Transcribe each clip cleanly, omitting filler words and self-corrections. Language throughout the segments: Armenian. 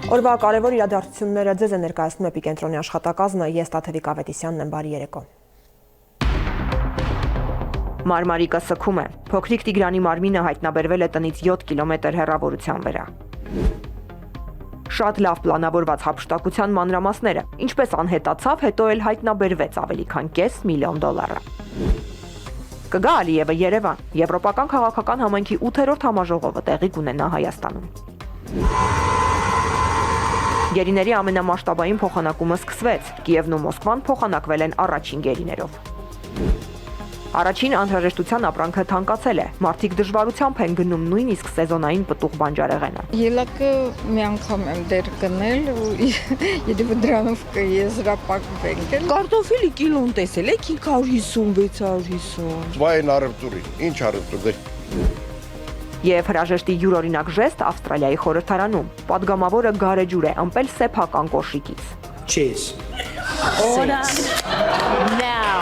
Օրվա կարևոր իրադարձությունները ձեզ է ներկայացնում Էպիկենտրոնի աշխատակազմը, ես Տաթևիկ Ավետիսյանն եմ, բարի երեկո։ Մարմարիկը սգում է։ Փոքրիկ Տիգրանի մարմինը հայտնաբերվել է տնից 7 կիլոմետր հեռավորության վրա։ Շատ լավ պլանավորված հափշտակության մանրամասները, ինչպես անհետացավ, հետո էլ հայտնաբերվեց ավելի քան $500,000։ Կգա Ալիևը Երևան, Եվրոպական քաղաքական համայնքի 8-րդ համաժողովը տեղի կունենա Հայաստանում։ Գերիների ամենամասշտաբային փոխանակումը սկսվեց, Կիևն ու Մոսկվան փոխանակվել են առաջին գերիներով։ Առաջին անհրաժեշտության ապրանքը թանկացել է, մարդիկ դժվարությամբ են գնում նույնիսկ սեզոնային պտուղ բանջարեղենը։ Ելակը մի անգամ եմ դեր գնել ու եթե դրանով կեզրապակվենք։ Կարտոֆիլի կիլոն տեսել եք 550-650։ Զվային առևտուրին, ինչ առևտուր։ Եվ հրաժեշտի յուրօրինակ ժեստ Ավստրալիայի խորհրդարանում, պատգամավորը գարեջուր է ըմպել սեփական կոշիկից։ Cheers. Order now.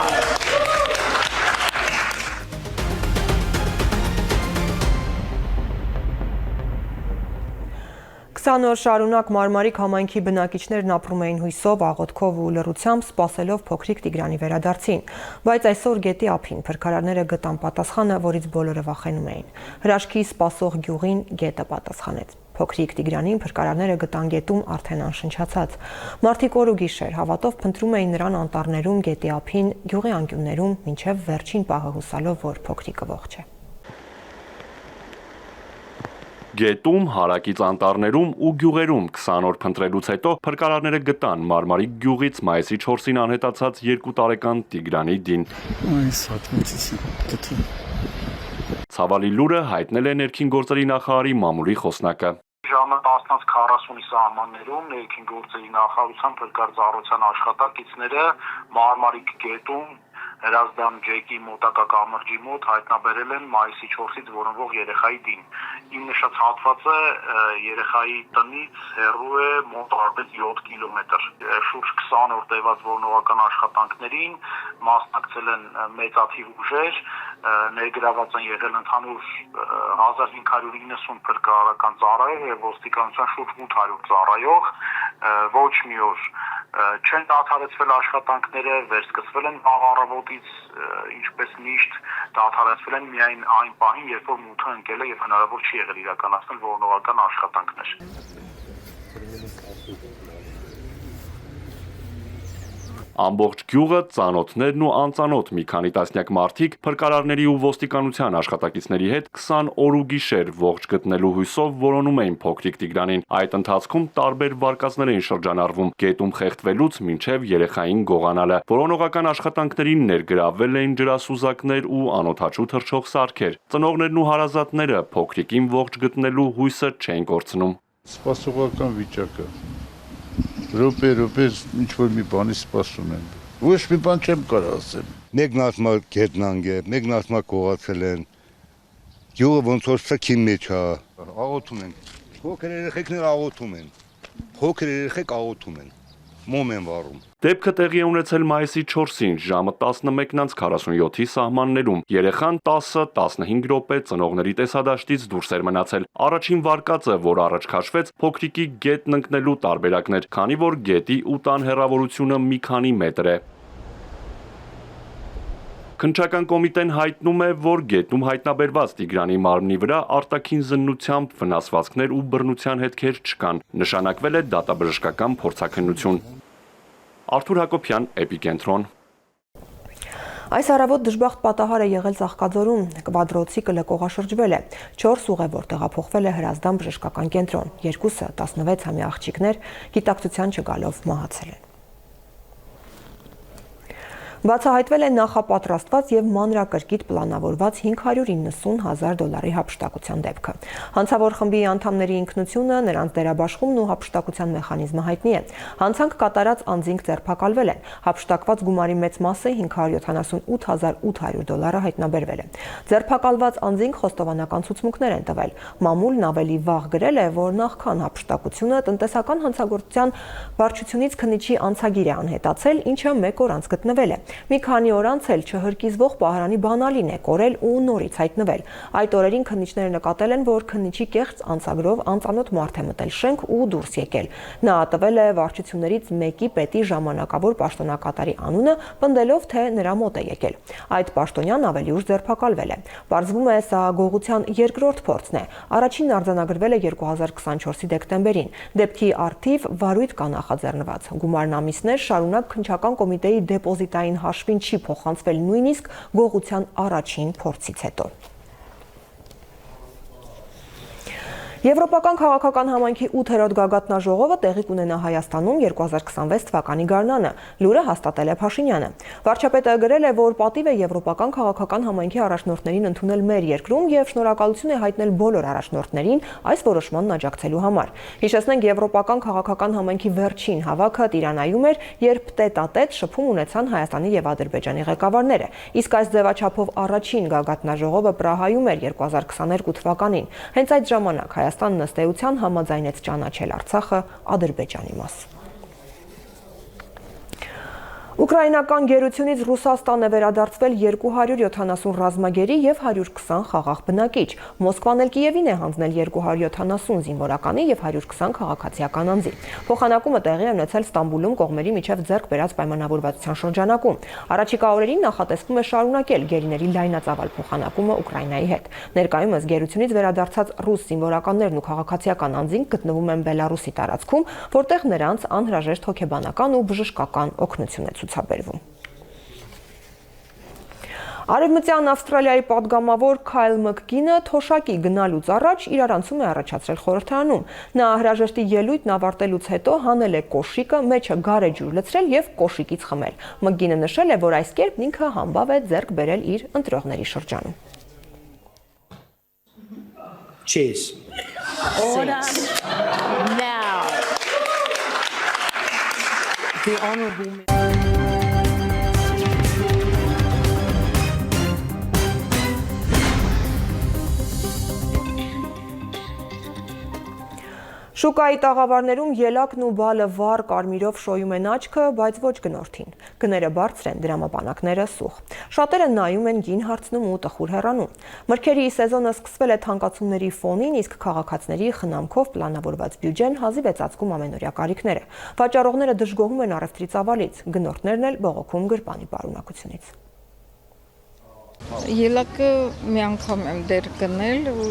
20 օր շարունակ Մարմարիկ համայնքի բնակիչներն ապրում էին հույսով, աղոթքով ու լռությամբ, սպասելով փոքրիկ Տիգրանի վերադարձին, բայց այսօր գետի ափին փրկարարները գտան պատասխանը, որից բոլորը վախենում էին։ Հրաշքի սպասող գյուղին գետը պատասխանեց։ Փոքրիկ Տիգրանին փրկարարները գտան գետում արդեն անշնչացած։ Մարդիկ օր ու գիշեր հավատով փնտրում էին նրան անտառներում, գետի ափին, գյուղի անկյուններում, մինչև վերջին պահը հուսալով, որ փոքրիկը ողջ է։ Գետում, հարակից անտառներում ու գյուղերում 20 օր փնտրելուց հետո փրկարարները գտան Մարմարիկ գյուղից մայիսի 4-ին անհետացած 2 տարեկան Տիգրանի դին։ Այս հատվածից գտի։ Ցավալի լուրը հայտնել է ներքին գործերի նախարարի մամուլի խոսնակը։ Ժամը 10:40-ի սահմաններում ներքին գործերի նախարարության փրկարարության աշխատակիցները Մարմարիկ գետում Հրազդան ջեկի մոտակա կամրջի մոտ հայտնաբերել են մայիսի 4-ից որոնվող երեխայի դին։ Իմ նշած հատվածը երեխայի տնից հեռու է մոտ արպես 7 կիլոմետր։ Շուրջ 20 օր տևած որոնողական աշխատանքներին մասնակցել են մեծաթիվ ուժեր, ներգրաված են եղել ընդհանուր 1590 փրկարարական ծառայող եւ ոստիկանության շուրջ 800 ծառայող, ոչ մի օր չեն դադարեցվել աշխատանքները, վերսկսվել են վաղ առավոտից, ինչպես միշտ դադարեցվել են միայն այն պահին, երբ որ մութը ընկել է եւ հնարավոր չի եղել իրականացնել որոնողական աշխատանքներ։ Ամբողջ գյուղը, ծանոթներն ու անծանոթ մի քանի տասնյակ մարդիկ փրկարարների ու ոստիկանության աշխատակիցների հետ 20 օր ու գիշեր ողջ գտնելու հույսով որոնում էին փոքրիկ Տիգրանին։ Այդ ընթացքում տարբեր վարկածներ էին շրջանառվում, գետում խեղդվելուց մինչև երեխային գողանալը։ Որոնողական աշխատանքներին ներգրավվել էին ջրասուզակներ ու անօդաչու թռչող սարքեր։ Ծնողներն ու հարազատները փոքրիկին ողջ գտնելու հույսը չեն կորցնում։ Սպասողական վիճակը Ռոպե ինչ-որ մի բանի սպասում եմ։ Ոչ մի բան չեմ կարող ասեմ։ Մեկն ասում է գետնանք է, մեկն ասում է կողացել են։ Գյուղը ոնց որ սքին մեջ է։ Աղոթում են։ Փոքր երեխեքներ աղոթում են։ Փոքր երեխեք աղոթում են։ Մոմ են վառում։ Դեպքը տեղի է ունեցել մայիսի 4-ին ժամը 11:47-ի սահմաններում։ Երեխան 10-15 րոպե ծնողների տեսադաշտից դուրս էր մնացել։ Առաջին վարկածը, որ առաջ քաշվեց, փոքրիկի գետն ընկնելու տարբերակն էր, քանի որ գետի ու տան հեռավորությունը մի քանի մետր է։ Քննչական կոմիտեն հայտնում է, որ գետում հայտնաբերված Տիգրանի մարմնի վրա արտաքին զննությամբ վնասվածքներ ու բռնության հետքեր չկան։ Նշանակվել է դատաբժշկական փորձաքննություն։ Արթուր Հակոբյան, Էպիկենտրոն։ Այս առավոտ դժբախտ պատահար է եղել Ծաղկաձորում, կվադրոցիկը լկողաշրջվել է, 4 ուղևոր տեղափոխվել է Հրազդան բժշկական կենտրոն, երկուսը 16-ամյա աղջիկներ գիտակցության չգալով մահացել են։ Բացահայտվել է նախապատրաստված եւ մանրակրկիտ պլանավորված $590,000 հափշտակության դեպքը։ Հանցավոր խմբի անդամների ինքնությունը, նրանց դերաբաշխումն ու հափշտակության մեխանիզմը հայտնի է։ Հանցանք կատարած անձինք ձերբակալվել են։ Հափշտակված գումարի մեծ մասը $578,800 հայտնաբերվել է։ Ձերբակալված անձինք խոստովանական ցուցմունքներ են տվել։ Մամուլն ավելի վաղ գրել է, որ նախքան հափշտակությունը տնտեսական հանցագործության վարչությունից քննիչի անցագիր է անհետացել, ինչը 1 օր անց գտնվել է։ Մի քանի օր անց էլ չհրկիզվող պահարանի բանալին է կորել ու նորից հայտնվել։ Այդ օրերին քննիչները նկատել են, որ քննիչի կեղծ անցագրով անծանոթ մարդ է մտել շենք ու դուրս եկել։ Նա տվել է վարչություններից մեկի պետի ժամանակավոր պաշտոնակատարի անունը, պնդելով, թե նրա մոտ է եկել։ Այդ պաշտոնյան ավելի ուշ ձերբակալվել է։ Պարզվում է, սա գողության երկրորդ փորձն է։ Առաջինն արձանագրվել է 2024-ի դեկտեմբերին։ Դեպքի առթիվ վարույթ կա նախաձեռնված։ Գումարն ամիսներ շարունակ քննչական կոմիտեի դեպոզիտային հաշվին չի փոխանցվել նույնիսկ գողության առաջին փորձից հետո։ Եվրոպական քաղաքական համայնքի 8-րդ գագաթնաժողովը տեղի կունենա Հայաստանում 2026 թվականի գարնանը, լուրը հաստատել է Փաշինյանը։ Վարչապետը գրել է, որ պատիվ է Եվրոպական քաղաքական համայնքի առաջնորդներին ընդունել մեր երկրում եւ շնորհակալություն է հայտնել բոլոր առաջնորդներին այս որոշմանն աջակցելու համար։ Հիշեցնենք, Եվրոպական քաղաքական համայնքի վերջին հավաքը Տիրանայում էր, երբ տետ-ա-տետ շփում ունեցան Հայաստանի եւ Ադրբեջանի ղեկավարները։ Իսկ այս ձևաչափով առաջին գագաթնաժողովը Պրահայում էր 2022 թվականին։ Հենց այդ ժամանակ Հայաստանն ըստ էության համաձայնեց ճանաչել Արցախը Ադրբեջանի մաս։ Ուկրաինական գերությունից Ռուսաստան է վերադարձվել 270 ռազմագերի եւ 120 խաղաղ բնակիչ։ Մոսկվան էլ Կիևին է հանձնել 270 զինվորականի եւ 120 քաղաքացիական անձի։ Փոխանակումը տեղի է ունեցել Ստամբուլում կողմերի միջև ձեռք բերած պայմանավորվածության շրջանակում։ Առաջիկա օրերին նախատեսվում է շարունակել գերիների լայնածավալ փոխանակումը Ուկրաինայի հետ։ Ներկայումս գերությունից վերադարձած ռուս զինվորականներն ու քաղաքացիական անձինք գտնվում են Բելարուսի տարածքում, որտեղ նրանց անհրաժեշտ հոգեբանական ու բժշկական օգնություն է ցուցաբերվում։ Արևմտյան Ավստրալիայի падգամավոր Քայլ Մակգինը թոշակի գնալուց առաջ իրարանցում է առաջացրել խորհրդարանում։ Նա հրաժեշտի ելույթն ավարտելուց հետո հանել է կոշիկը, մեջը գարեջուր լցրել եւ կոշիկից խմել։ Մակգինը նշել է, որ այս կերպ ինքը համբավ է ձեռք բերել իր ընտրողների շրջանում։ Cheers. Order now. The honorable Շուկայի տաղավարներում ելակն ու բալը վառ կարմիրով շոյում են աչքը, բայց ոչ գնորդին։ Գները բարձր են, դրամապանակները սուղ։ Շատերը նայում են գին հարցնում ու տխուր հեռանում։ Մրգերի սեզոնը սկսվել է թանկացումների ֆոնին, իսկ քաղաքացիների խնամքով պլանավորված բյուջեն հազիվ է ծածկում ամենօրյա կարիքները։ Վաճառողները դժգոհում են առևտրի ծավալից, գնորդներն էլ բողոքում գրպանի պարունակությունից։ Ելակը մի անգամ եմ դեր գնել ու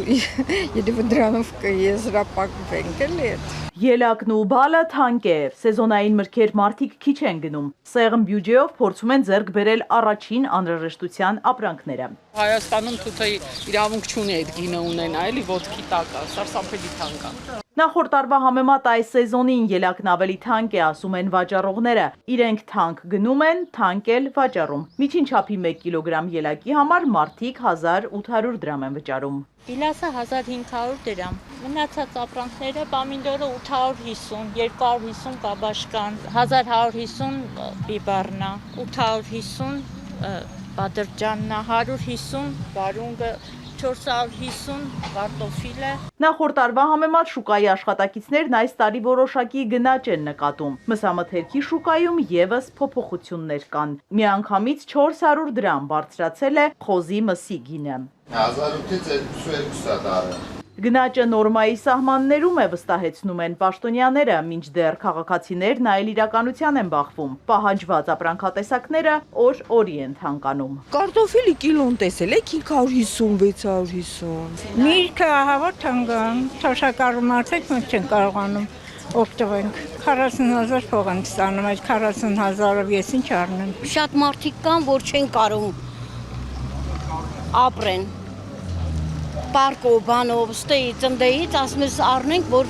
եթե դրանով կեզրապակվենք էլի այդ։ Ելակն ու բալը թանկ է, սեզոնային մրգեր մարդիկ քիչ են գնում։ Սեղմ բյուջեով փորձում են ձեռք բերել առաջին անհրաժեշտության ապրանքները։ Հայաստանում թութը իրավունք չունի այդ գինը ունենա, էլի ոտքի տակ է, սարսափելի թանկ է։ Նախորդ տարվա համեմատ այս սեզոնին ելակն ավելի թանկ է, ասում են վաճառողները։ Իրենք թանկ գնում են, թանկ էլ վաճառում։ Միջին չափի 1 կիլոգրամ ելակի համար մարդիկ 1800 դրամ են վճարում։ Իլասը 1500 դրամ, մնացած ապրանքները պամիդորը 850, 250 կաբաշկան, 1150 բիբառնա, 850 բադրջաննա, 150 բարունգը, 450 կարտոֆիլը։ Նախորդ տարվա համեմատ շուկայի աշխատակիցներն այս տարի որոշակի գնաճ են նկատում։ Մսամթերքի շուկայում եւս փոփոխություններ կան։ Միանգամից 400 դրամ բարձրացել է խոզի մսի գինը։ 1800-ից 2200 դարը։ Գնաճը նորմայի սահմաններում է, վստահեցնում են պաշտոնյաները, մինչդեռ քաղաքացիներն այլ իրականության են բախվում։ Պահանջված ապրանքատեսակները օր-օրի են թանկանում։ Կարտոֆիլի կիլոն տեսել եք 550-650։ Միրգը ահավոր թանկան, թոշակառու մարդիկ մենք չեն կարողանում օգտվենք։ 40000 փող են ստանում, այդ 40000-ով ես ինչ առնեմ։ Շատ մարդիկ կան, որ չեն կարող ապրեն։ Պարկով, բանով, ստեի, ծնդեից, ասում ես առնենք, որ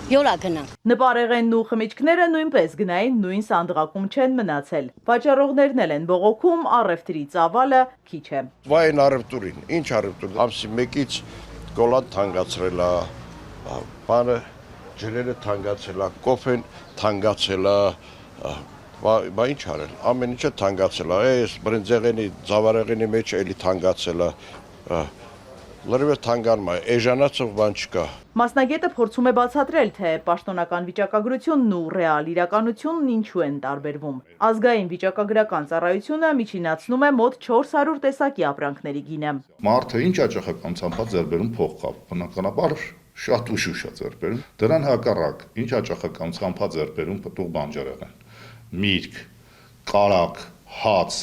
յոլա գնանք։ Նպարեղենն ու խմիչքները նույնպես գնային նույն սանդղակում չեն մնացել։ Վաճառողներն էլ են բողոքում, առևտրի ծավալը քիչ է։ Վայն առևտուրին, ինչ առևտուր, ամսի 1-ից գոլան թանկացրել է, բանը ջրերը թանկացել է, կոֆեն թանկացել է, բա ինչ արել, ամեն ինչը թանկացել է, այս բրինձեղենի, ձավարեղենի մեջ էլի թանկացել է, լրիվ թանգանում է, էժանացող բան չկա։ Մասնագետը փորձում է բացատրել, թե պաշտոնական վիճակագրությունն ու ռեալ իրականությունն ինչու են տարբերվում։ Ազգային վիճակագրական ծառայությունը միջինացնում է մոտ 400 տեսակի ապրանքների գինը։ Մարդը ինչ հաճախական ցամփա ձեռբերում փող կա, բնականաբար շատ ուշ է ձեռբերում։ Դրան հակառակ, ինչ հաճախական ցամփա ձեռբերում պտուղ բանջարեղեն, միրգ, կարակ, հաց,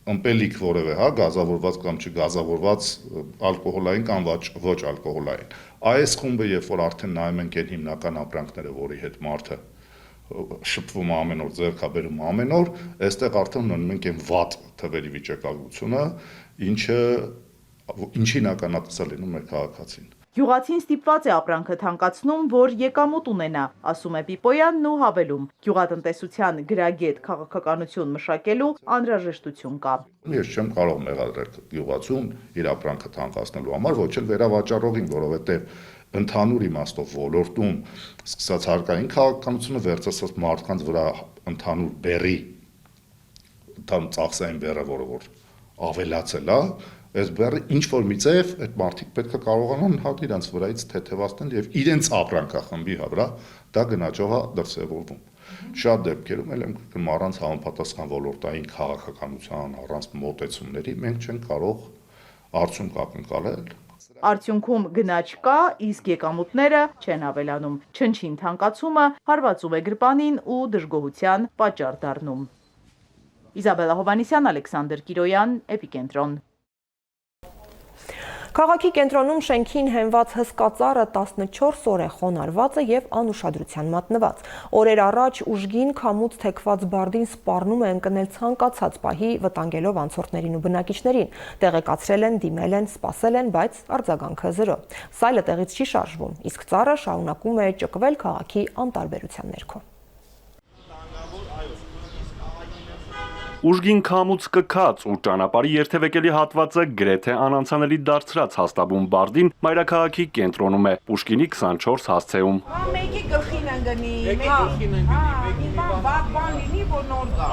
ըմպելիք որևէ, գազավորված կամ չգազավորված ալկոհոլային կամ ոչ ալկոհոլային։ Այս խումբը, երբ որ արդեն նայում ենք այն հիմնական ապրանքները, որի հետ մարդը շփվում ամեն օր, ձեռքաբերում ամեն օր, այստեղ արդեն ունենում ենք այն վատ թվերի վիճակագրությունը, ինչի նականատեսը լինում է քաղաքացին։ Գյուղացին ստիպված է ապրանքը թանկացնում, որ եկամուտ ունենա, ասում է Պիպոյանն ու հավելում. գյուղատնտեսության գրագետ քաղաքականություն մշակելու անհրաժեշտություն կա։ Ես չեմ կարող մեղադրել գյուղացուն իր ապրանքը թանկացնելու համար, ոչ էլ վերավաճառողին, որովհետև ընդհանուր իմաստով ոլորտում սկսած հարկային քաղաքականությունը վերցած մարդկանց վրա ընդհանուր բեռի ծախսային բեռը, որը ավելացել է, այս բեռը ինչ որ մի ձև այդ մարդիկ պետք է կարողանան հատ իրենց վրայից թեթևացնել եւ իրենց ապրանքախմբի վրա դա գնաճով է դրսևորվում։ Շատ դեպքերում էլ եմ առանց համապատասխան ոլորտային քաղաքականության, առանց մոտեցումների մենք չենք կարող արդյունք ակնկալել։ Արդյունքում գնաճ կա, իսկ եկամուտները չեն ավելանում։ Չնչին թանկացումը հարվածում է գրպանին ու դժգոհության պատճառ դառնում։ Իզաբելլա Հովհաննիսյան, Ալեքսանդր Կիրոյան, Էպիկենտրոն։ Քաղաքի կենտրոնում շենքին հենված հսկա ծառը 14 օր է խոնարհված եւ անուշադրության մատնված։ Օրեր առաջ ուժգին քամուց թեքված բարդին սպառնում է ընկնել ցանկացած պահի, վտանգելով անցորդներին ու բնակիչներին։ Տեղեկացրել են, դիմել են, սպասել են, բայց արձագանքը 0։ Սայլը տեղից չի շարժվում, իսկ ծառը շարունակում է ճկվել քաղաքի անտարբերության ներքո։ Ուժգին քամուց կքած ու ճանապարհի երթևեկելի հատվածը գրեթե անանցանելի դարձրած հաստաբուն բարդին մայրաքաղաքի կենտրոնում է Պուշկինի 24 հասցեում։ Մեկի գլխին են գնի, մեկի գլխին են գնի, մեկի բան լինի, որ նոր գա։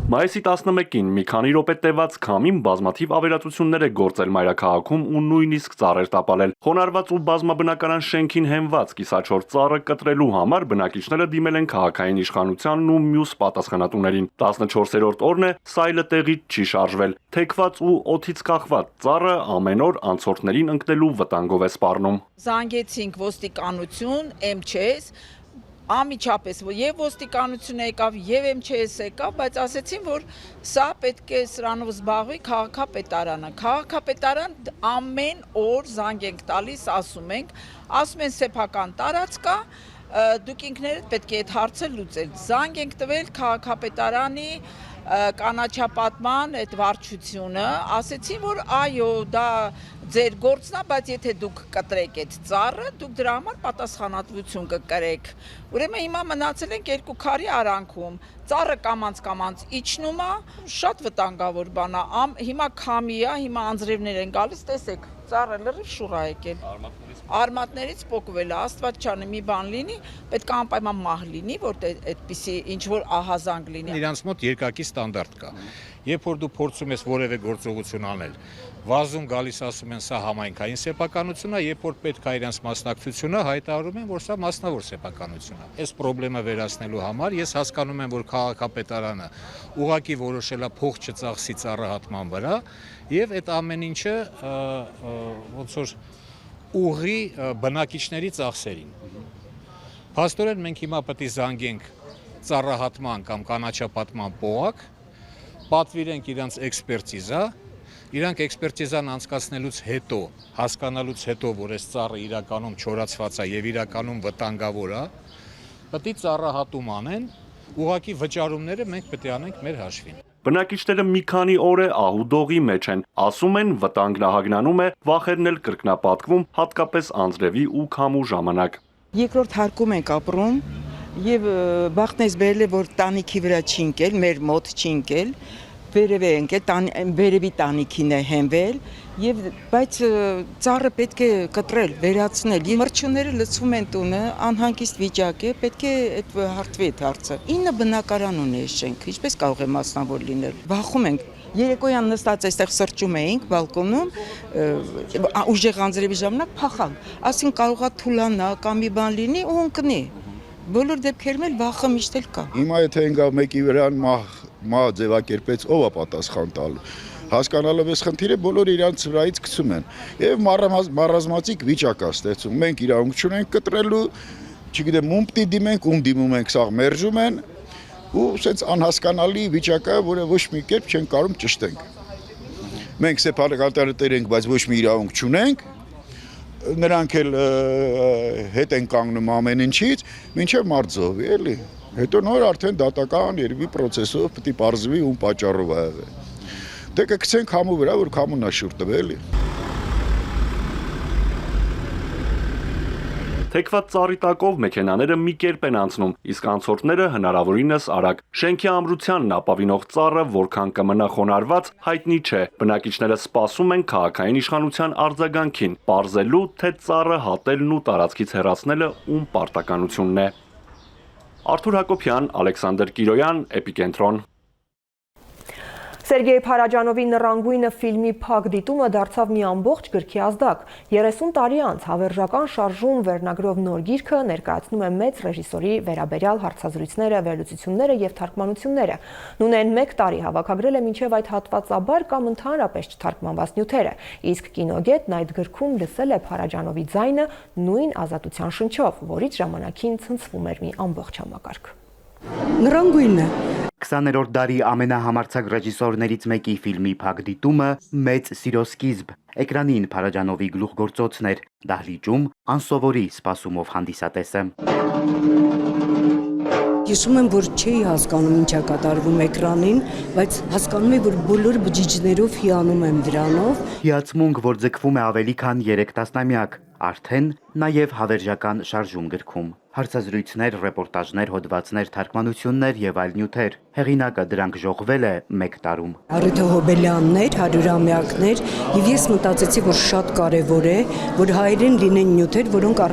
Մայիսի 11-ին մի քանի րոպե տևած քամին բազմաթիվ ավերածություններ է գործել մայրաքաղաքում ու նույնիսկ ծառեր տապալել։ Խոնարհված ու բազմաբնակարան շենքին հենված կիսաչոր ծառը կտրելու համար բնակիչները դիմել են քաղաքային իշխանությանն ու մյուս պատասխանատուներին։ 14-րդ օրն է, սայլը տեղից չի շարժվել։ Թեքված ու օդից կախված ծառը ամեն օր անցորդներին ընկնելու վտանգով է սպառնում։ Զանգեցինք ոստիկանություն, MЧS, Ամիջապես եւ ոստիկանությունը եկավ եւ MЧS եկավ, բայց ասեցին, որ սա պետք է սրանով զբաղվի քաղաքապետարանը։ Քաղաքապետարան ամեն օր զանգ ենք տալիս, ասում են սեփական տարածք կա, դուք ինքներդ պետք է այդ հարցը լուծել։ Զանգ ենք տվել քաղաքապետարանի կանաչապատման այդ վարչությունը, ասեցին, որ այո, դա ձեր գործն է, բայց եթե դուք կտրեք այդ ծառը, դուք դրա համար պատասխանատվություն կկրեք։ Ուրեմն հիմա մնացել ենք երկու քարի արանքում, ծառը կամանց իջնում է, շատ վտանգավոր բան է, հիմա քամի է, հիմա անձրևներ են գալիս, տեսեք, ծառը լրիվ շուռ է եկել։ Արմատներից պոկվել է, Աստված չանի մի բան լինի, պետք է անպայման մահ լինի, որ այդպիսի ինչ որ ահազանգ լինի։ Իրանց մոտ երկակի ստանդարտ կա։ Երբ որ դու փորձում ես որևէ գործողություն անել, վազում գալիս ասում են սա համայնքային սեփականություն է, երբ որ պետք է իրենց մասնակցությունը հայտարարում են, որ սա մասնավոր սեփականություն է։ Այս խնդրը վերացնելու համար ես հասկանում եմ, որ քաղաքապետարանը ուղղակի որոշել է փող չծախսի ծառահատման վրա եւ այդ ամեն ինչը ոնց որ ուղի բնակիչների ծախսերին։ Փաստորեն մենք հիմա պետք է զանգենք ծառահատման կամ կանաչապատման պողակ, պատվիրենք իրանց էքսպերտիզա, իրանք էքսպերտիզան անցկացնելուց հետո, հասկանալուց հետո, որ այս ծառը իրականում չորացված է եւ իրականում վտանգավոր է, պետք է ծառահատում անեն, ուղղակի վճարումները մենք պետք է անենք մեր հաշվին։ Բնակիչները մի քանի օր է ահուդողի մեջ են, ասում են վտանգն ահագնանում է, վախերն էլ կրկնապատկվում, հատկապես անձրևի ու քամու ժամանակ։ Երկրորդ հարկում ենք ապրում եւ բախտնես բերել է, որ տանիքի վրա չի ընկել, մեր մոտ չի ընկել, վերև է ընկել, վերևի տանիքին է հենվել Եվ բայց ծառը պետք է կտրել, վերացնել։ Եվ մրջյունները լցվում են տունը, անհանգիստ վիճակ է, պետք է այդ հարթվի այդ հարցը։ 9 բնակարան ունի այս շենքը, ինչպես կարող է մասնավոր լինել։ Վախում ենք։ Երեկոյան նստած այստեղ սրճում էինք բալկոնում, ուժեղ անձրևի ժամանակ փախանք։ Ասին կարողա թուլանա կամ մի բան լինի ու ընկնի։ Բոլոր դեպքերում էլ վախը միշտ էլ կա։ Հիմա եթե ընկավ մեկի վրան մահ ձևակերպեց, ով է պատասխան տալու։ Հասկանալով այս խնդիրը բոլորը իրանց վրայից գցում են եւ մարազմացիկ վիճակ է ստեղծում։ Մենք իրավունք չունենք կտրելու, չգիտեմ, ում պիտի դիմենք, ում դիմում ենք, սա մերժում են ու սենց անհասկանալի վիճակ է, որը ոչ մի կերպ չեն կարող ճշտենք։ Մենք սեփականատեր ենք, բայց ոչ մի իրավունք չունենք։ Նրանք էլ հետ են կանգնում ամեն ինչից, մինչև մարտզովի, էլի։ Հետո նոր արդեն դատական երևի process-ով պիտի պարզվի ում պատճառով է եղել։ Դե կգցենք համու վրա, որ համուն աշուր տվի, էլի։ Թեքված ծառի տակով մեքենաները մի կերպ են անցնում, իսկ անցորդները հնարավորինս արագ։ Շենքի ամրությանն ապավինող ծառը որքան կմնա խոնարհված, հայտնի չէ։ Բնակիչները սպասում են քաղաքային իշխանության արձագանքին, պարզելու, թե ծառը հատելն ու տարածքից հեռացնելը ում պարտականությունն է։ Արթուր Հակոբյան, Ալեքսանդր Կիրոյան, Էպիկենտրոն։ Սերգեյ Փարաջանովի նռանգույնը ֆիլմի փակ դիտումը դարձավ մի ամբողջ գրքի ազդակ։ 30 տարի անց հավերժական շարժում վերնագրով նոր գիրքը ներկայացնում է մեծ ռեժիսորի վերաբերյալ հարցազրույցները, վերլուծությունները եւ թարգմանությունները։ Նույն 1 տարի հավաքագրել է մինչև այդ հատվածաբար կամ ընդհանրապես չթարգմանված նյութերը, իսկ կինոգետն այդ գրքում լսել է Փարաջանովի ձայնը նույն ազատության շնչով, որից ժամանակին ցնցվում էր մի ամբողջ համակարգ։ Նռանգույնը 20-րդ դարի ամենահամարձակ ռեժիսորներից մեկի ֆիլմի փակ դիտումը մեծ սիրո սկիզբ։ Էկրանին Փարաջանովի գլուխգործոցն էր, դահլիճում անսովորի սպասումով հանդիսատեսը։ Հիշում եմ, որ չէի հասկանում ինչա կատարվում էկրանին, բայց հասկանում եմ, որ բոլոր բջիջներով հիանում եմ դրանով։ Հիացմունք, որ ձգվում է ավելի քան 3 տասնամյակ, արդեն նաև հավերժական շարժում գրքում։ Հարցազրույցներ, ռեպորտաժներ, հոդվածներ, թարգմանություններ եւ այլ նյութեր։ Հեղինակը դրանք ժողվել է 1 տարում։ Արեթո Հոբելյաններ, 100-ամյակներ, եւ ես մտածեցի, որ շատ կարեւոր է, որ հայերեն լինեն նյութեր, որոնք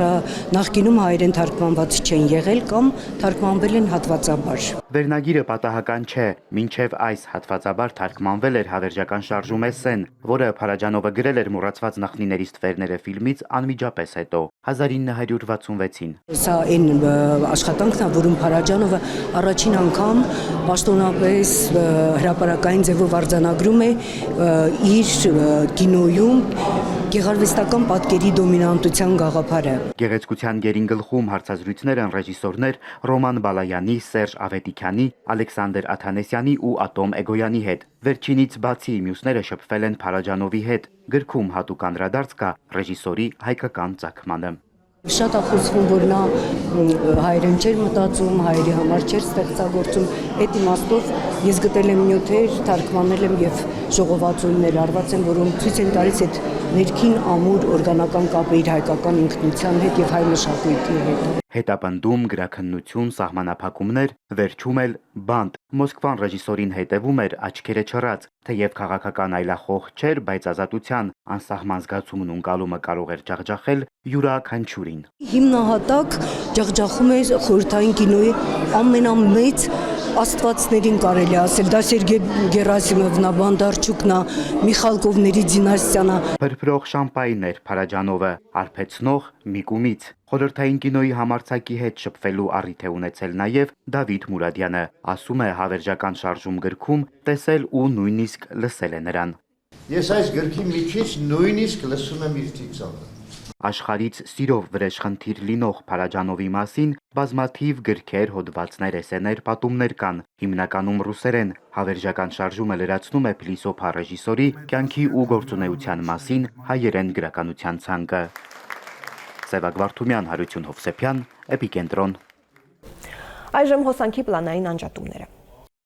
նախկինում հայերեն թարգմանված չեն եղել կամ թարգմանվել են հատվածաբար։ Վերնագիրը պատահական չէ, մինչև այս հատվածաբար թարգմանվել էր Հավերժական շարժում էսսեն, որը Փարաջանովը գրել էր մոռացված նախնիների ստվերները ֆիլմից անմիջապես հետո 1966-ին։ Սա այն աշխատանքն է, որում Փարաջանովը առաջին անգամ պաշտոնապես հրապարակային ձևով արձանագրում է իր կինոյում գեղարվեստական պատկերի դոմինանտության գաղափարը։ Գեղեցկության գերին գլխում հարցազրույցներ են ռեժիսորներ Ռոման Բալայանի, Սերժ Ավետիքյանի, Ալեքսանդր Աթանեսյանի ու Ատոմ Էգոյանի հետ։ Վերջինից բացի մյուսները շփվել են Փարաջանովի հետ։ Գրքում հատուկ անդրադարձ կա ռեժիսորի հայկական ծագմանը։ Շատ ախոսվում, որ նա հայերեն չէր մտածում, հայերի համար չէր ստեղծագործում։ Այդ իմաստով ես գտել եմ նյութեր, թարգմանել եմ եւ ժողովածուներ արված են, որոնք ցույց են տալիս այդ ներքին ամուր օրգանական կապը իր հայկական ինքնության հետ եւ հայ մշակույթի հետ։ Հետապնդում, գրաքննություն, սահմանափակումներ, վերջում էլ բանտ։ Մոսկվան ռեժիսորին հետևում էր աչքերը չռած, թեև քաղաքական այլախոհ չէր, բայց ազատության անսահման զգացումն ունկալումը կարող էր ջախջախել յուրաքանչյուրին։ Հիմնահատակ ջախջախում էր խորհրդային կինոյի ամենամեծ աստվածներին կարելի ասել, դա Սերգեյ Գերասիմովն, Բանդարչուկն, Միխալկովների դինաստիան։ Փրփրող շամպայն էր Փարաջանովը, արբեցնող միգումից։ Խորհրդային կինոյի համարձակի հետ շփվելու առիթ է ունեցել նաև Դավիթ Մուրադյանը, ասում է Հավերժական շարժում գրքում տեսել ու նույնիսկ լսել է նրան։ Ես այս գրքի միջից նույնիսկ լսում եմ իր ծիծաղը։ Աշխարհից սիրով վրեժխնդիր լինող Փարաջանովի մասին բազմաթիվ գրքեր, հոդվածներ, էսսեներ, պատումներ կան, հիմնականում ռուսերեն։ Հավերժական շարժումը լրացնում է փիլիսոփա ռեժիսորի կյանքի ու գործունեության մասին հայերեն գրականության ցանկը։ Սևակ Վարդումյան, Հարություն Հովսեփյան, Էպիկենտրոն։ Այժմ հոսանքի պլանային անջատումները։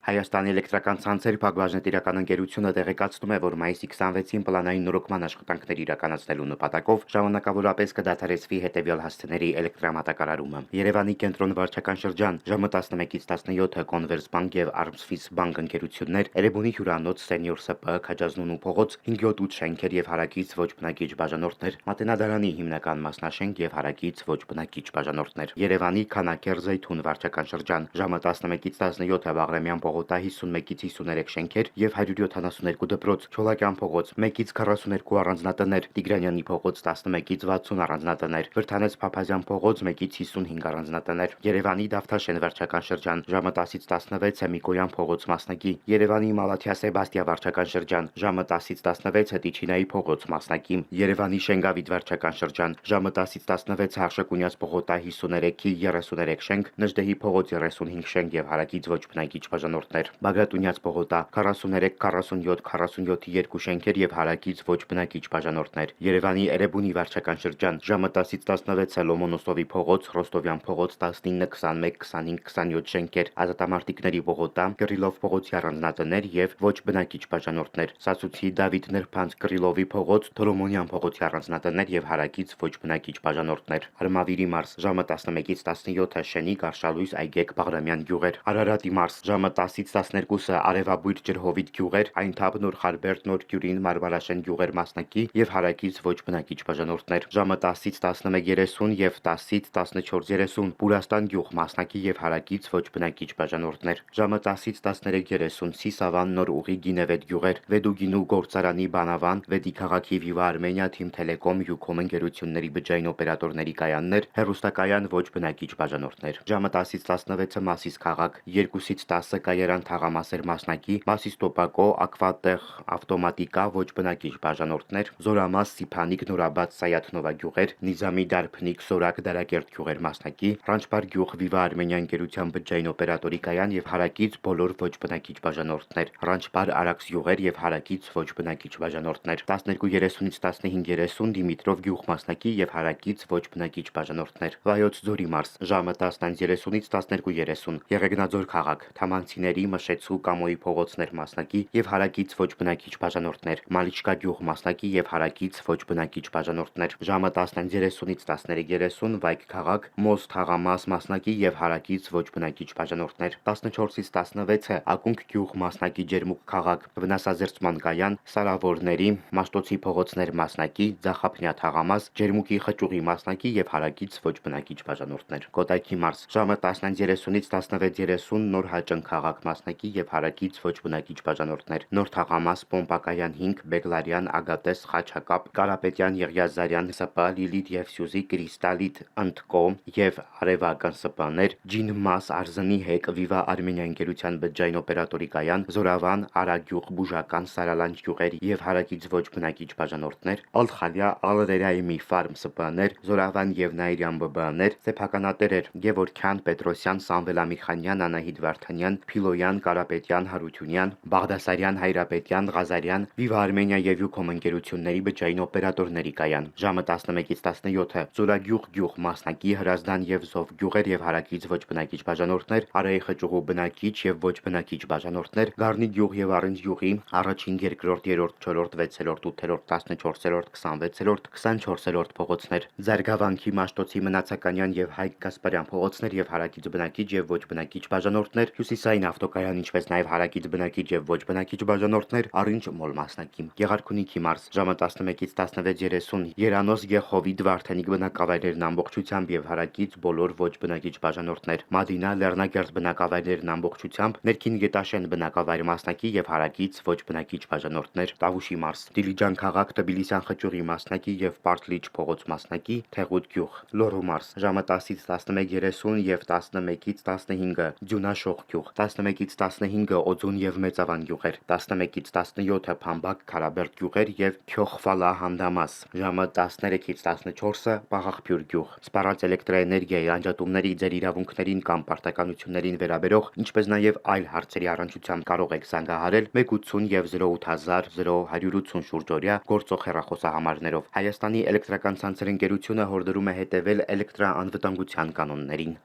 Հայաստանի էլեկտրական ցանցեր Փակbaşնետիրական ընկերությունը տեղեկացնում է, որ մայիսի 26-ին պլանային նորոգման աշխատանքներ իրականացնելու նպատակով ժամանակավորապես կդադարեցվի հետևյալ հասցեների էլեկտրամատակարարումը։ Երևանի կենտրոն վարչական շրջան ժամը 11-ից 17-ը Կոնվերսբանկ եւ Արմսվիս բանկ ընկերություններ, Էրեբունի հյուրանոց, Սենյոր ՍՊ, Քաջազնունու փողոց, 5-8 շենքեր եւ հարակից ոչ բնակիչ բաժանորդներ, Մատենադարանի հիմնական մասնաշենք եւ հարակից ոչ բնակիչ բաժանորդներ։ Երևանի Քանակեր Զեյթուն վարչական շրջան ժամը 11-ից 17-ը Բաղրամյան պողոտա 51-ից 53 շենքեր եւ 172 դպրոց, Չոլակյան փողոց 1-ից 42 առանձնատներ, Տիգրանյանի փողոց 11-ից 60 առանձնատներ, Վրթանես Փափազյան փողոց 1-ից 55 առանձնատներ, Երևանի Դավթաշեն վարչական շրջան ժամը 10-ից 16-ը Միկոյան փողոց մասնակի, Երևանի Մալաթիա Սեբաստիա վարչական շրջան ժամը 10-ից 16-ը Տիչինայի փողոց մասնակի, Երևանի Շենգավիթ վարչական շրջան ժամը 10-ից 16-ը Հաշակունյաց պողոտա 53-ի 33 շենք, Նժդեհի փողոց 35 շենք եւ հարակից ոչ բնակիչ բաժանորդներ, Բագրատունյաց պողոտա 43, 47, 47-ի 2 շենքեր եւ հարակից ոչ բնակիչ բաժանորդներ, Երևանի Էրեբունի վարչական շրջան ժամը 10-ից 16-ը Լոմոնոսովի փողոց, Ռոստովյան փողոց 19, 21, 25, 27 շենքեր, Ազատամարտիկների պողոտա, Կիրիլով փողոցի առանձնատներ եւ ոչ բնակիչ բաժանորդներ, Սասուցի Դավիթ Նրբանց Կիրիլովի փողոց, Թորոմոնյան փողոցի առանձնատներ եւ հարակից ոչ բնակիչ բաժանորդներ, Արմավիրի մարզ ժամը 11-ից 17-ը Շենիկ Արշալույս Այգեկ Բաղրամյան գյուղեր, Արարատի մարզ ժամը 10-ից 12-ը Արևաբույր Ջրհովիտ գյուղեր, Այնթապ Նոր Խարբերտ Նոր Գյուրին Մարմարաշեն գյուղեր մասնակի եւ հարակից ոչ բնակիչ բաժանորդներ, ժամը 10-ից 11:30 եւ 10-ից 14:30 Պուրաստան գյուղ մասնակի եւ հարակից ոչ բնակիչ բաժանորդներ, ժամը 10-ից 13:30 Սիսավան Նոր Ուղի Գինևետ գյուղեր, Վեդուգինու Գործարանի Բանավան, Վեդի քաղաքի Viva Armenia Team Telecom Yucom ընկերությունների բջջային օպերատորների կայաններ, հեռուստակայան ոչ բնակիչ բաժանորդներ, ժամը 10-ից 16-ը Մասիս քաղաք, 2-ից 10-ը Կայարան թաղամասեր մասնակի, Մասիս Տոպակո, Ակվատեղ ավտոմատիկա ոչ բնակիչ բաժանորդներ, Զորամաս Սիփանիկ Նորաբաց Սայաթնովա գյուղեր, Նիզամի Դարփնիկ Սորակ Դարակերտ գյուղեր մասնակի, Ռանչպար գյուղ Viva Armenia ընկերության բջջային օպերատորի կայան եւ հարակից բոլոր ոչ բնակիչ բաժանորդներ, Ռանչպար Արաքս գյուղեր եւ հարակից ոչ բնակիչ բաժանորդներ, 12:30-ից 15:30 Դիմիտրով գյուղ մասնակի եւ հարակից ոչ բնակիչ բաժանորդներ, Վայոց Ձորի մարզ ժամը 10:30-ից 12:30 Եղեգնաձոր քաղաք, Թամանցիների Մշեցու Կամոյի փողոցներ մասնակի եւ հարակից ոչ բնակիչ բաժանորդներ, Մալիչկա գյուղ մասնակի եւ հարակից ոչ բնակիչ բաժանորդներ, ժամը 10:30-ից 13:30 Վայք քաղաք, Մոզ թաղամաս մասնակի եւ հարակից ոչ բնակիչ բաժանորդներ, 14-ից 16-ը Ակունք գյուղ մասնակի Ջերմուկ քաղաք, Վնասազերծման կայան, Սարավորների, Մաշտոցի փողոցներ մասնակի, Ձախապնյա թաղամաս, Ջերմուկի խճուղի մասնակի եւ հարակից ոչ բնակիչ բաժանորդներ, Կոտայքի մարզ ժամը 10:30-ից 16:30 Նոր Հաճն քաղաք մասնակի եւ հարակից ոչ բնակիչ բաժանորդներ, Նոր թաղամաս Պոմպակայան 5 Բեգլարյան Ագատես Խաչակապ Կարապետյան Եղիազարյան ՍՊ Լիլիթ եւ Սյուզի Կրիստալիտ Ընտկո եւ Արևական ՍՊ-ներ, Ջինմաս Արզնի Հեկ Viva Armenia ընկերության բջջային օպերատորի կայան, Զորավան Արագյուղ Բուժական Սարալանջ գյուղեր եւ հարակից ոչ բնակիչ բաժանորդներ, Ալխալյա Ալրերայմի Ֆարմ ՍՊ-ներ, Զորավան եւ Նայիրյան ԲԲ-ներ, Սեփականատերեր Գևորքյան Պետրոսյան Սամվելամիխանյան Անահիտ Վարդանյան Փիլոյան Կարապետյան Հարությունյան Բաղդասարյան Հայրապետյան Ղազարյան Viva Armenia եւ Yucom ընկերությունների բջջային օպերատորների կայան, ժամը 11-ից 17-ը Զորագյուղ գյուղ մասնակի Հրազդան եւ Զով գյուղեր եւ հարակից ոչ բնակիչ բաժանորդներ, Արայի խճուղու բնակիչ եւ ոչ բնակիչ բաժանորդներ, Գառնի գյուղ եւ Առնջ գյուղի 1-ին, 2-րդ, 3-րդ, 4-րդ, 6-րդ, 8-րդ, 14-րդ, 26-րդ, 24-րդ փողոցներ, Զարգավանքի Մաշտոցի Մնացականյան եւ Հայկ Կասպարյան փողոցներ եւ հարակից բնակիչ եւ ոչ բնակիչ բաժանորդներ, Հյուսիսային ավտոկայան, ինչպես նաեւ հարակից բնակիչ եւ ոչ բնակիչ բաժանորդներ, Առինջ մոլ մասնակի, Գեղարքունիքի մարզ ժամը 11-ից 16:30 Երանոս Գեխովիդ Վարդանիկ բնակավայրերն ամբողջությամբ եւ հարակից բոլոր ոչ բնակիչ բաժանորդներ, Մադինա Լեռնագերտ բնակավայրերն ամբողջությամբ, Ներքին Գետաշեն բնակավայր մասնակի եւ հարակից ոչ բնակիչ բաժանորդներ, Տավուշի մարզ, Դիլիջան քաղաք Տբիլիսյան խճուղի մասնակի եւ Պարտլիչ փողոց մասնակի, Թեղուտ գյուղ, Լոռու մարզ ժամը 10-ից 11:30 եւ 11-ից 15-ը Ձյունաշող գյուղ, 11-ից 15-ը Օձուն եւ Մեծավան գյուղեր, 11-ից 17-ը Փամբակ Քարաբերդ գյուղեր եւ Քյոխվալա Հանդամաս, ժամը 13-ից 14-ը Պաղաղփյուր գյուղ, Սպառած էլեկտրաէներգիայի անջատումների ձեր իրավունքներին կամ պարտականություններին վերաբերող, ինչպես նաեւ այլ հարցերի առնչությամբ կարող եք զանգահարել 180 եւ 080 0180 շուրջօրյա գործող հեռախոսահամարներով։ Հայաստանի էլեկտրական ցանցեր ընկերությունը հորդորում է հետևել էլեկտրաանվտանգության կանոններին։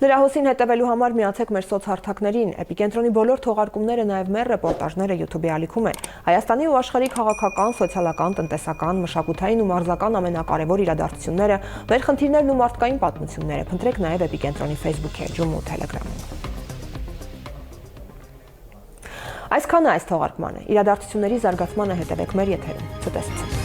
Լրահոսին հետևելու համար միացեք մեր սոցհարթակներին։ Էպիկենտրոնի բոլոր թողարկումները, նաև մեր ռեպորտաժները YouTube-ի ալիքում են։ Հայաստանի ու աշխարհի քաղաքական, սոցիալական, տնտեսական, մշակութային ու մարզական ամենակարևոր իրադարձությունները, մեր խնդիրներն ու մարդկային պատմությունները փնտրեք նաև Էպիկենտրոնի Facebook էջում ու Telegram-ում։ Այսքանը այս թողարկմանը։ Իրադարձությունների զարգացմանը հետևեք մեր եթերում։ Ցտեսություն։